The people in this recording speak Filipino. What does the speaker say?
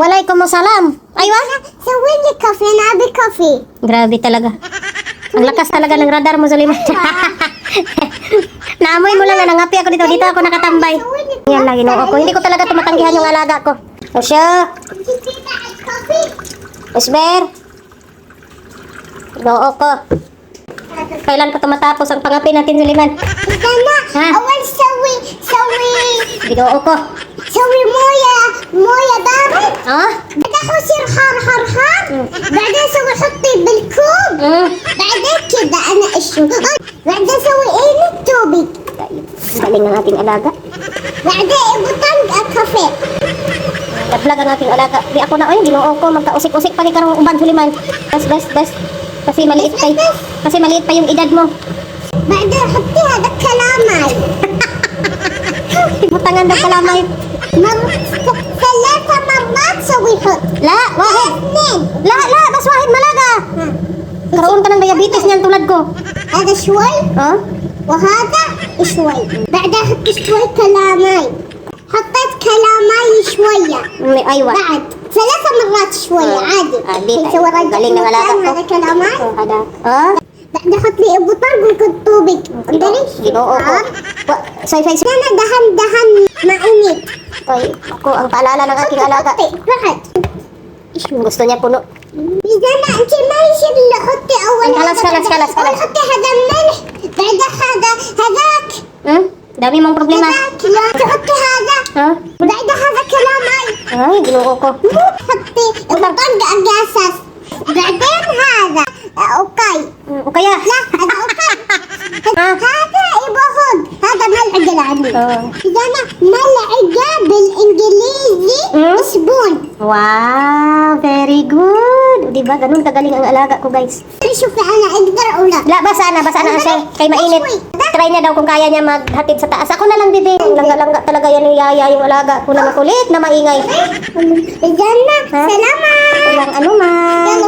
Walay kumusalam. Aywa? سوي لي كافي انا ابي كافي. Grabe talaga. Ang lakas talaga ng radar mo, Suliman. Naamoy mo lang na nangapi ako dito. Dito ako nakatambay. Yan lang, ginoo ko. Hindi ko talaga tumatanggihan yung alaga ko. Osya. كافي. Isber. Ginoo ko. Kailan pa tumatapos ang pangapi natin, Suliman? استنى ها؟ اول سوي Ginoo ko. سوي مويه بارد. Ah? بعدين يصير حار حار حار. بعدين سوي حطي بالكوب. Mm. بعدين كذا انا اشوف. بعدين سوي ايه التوبك. Galing ng ating alaga. بعدين بطن كافي. Naglag ang ating alaga. Di ako na, ay, ginoo ko. Magkausik-usik pa ni karong uban, Suliman. Bas. Kasi maliit pa yung edad mo. بعدين حطي هذا كلامي. Butangan daw kalamay. ثلاث مرات سوي حط. La, wahid. اثنين. Bas wahid malaga. Karoon ka ng diabetes niyan tulad ko. هذا شوي Oh? وهذا شوي. بعدين احط شوي كلامي. حطيت كلامي شوية. May aywa. بعد 3 مرات شوية عادي. Adi, سوي رجع galing ng alaga ko. هذا كلامي. Ada. Oh? بعدين احط لي ابو طرق والكتوبك. Ginoo ko. Say. انا دهن معينيك. Ay, ako ang paalala ng aking alaga. بعد Gusto niya puno. إذا ما أنت ما يصير اللي حطي أول خلاص، هذا خلاص، بعدين خلاص، خلاص. حطي هذا الملح بعدين هذاك Hmm? Dami mong problema. لا تحطي هذا Ha? بعدين هذا كلامي Ay, ginoo ko. مو تحطي طنق قاسس بعدين هذا أوكي O kaya? لا هذا أوكي هذا يبغى خذ هذا ملعقة لعبي إذا أنا ملعقة بالإنجليزي Hmm? سبون Wow, very good. Diba, ganun kagaling ang alaga ko, guys. شوفي أنا أقدر أو لا La, basa na siya. Kay mainit. Try niya daw kung kaya niya maghatid sa taas. Ako na lang, Dede. Langga-langga talaga yan yung yaya, yung alaga ko na makulit, na maingay. إذا ها؟ سلامة Walang ano man.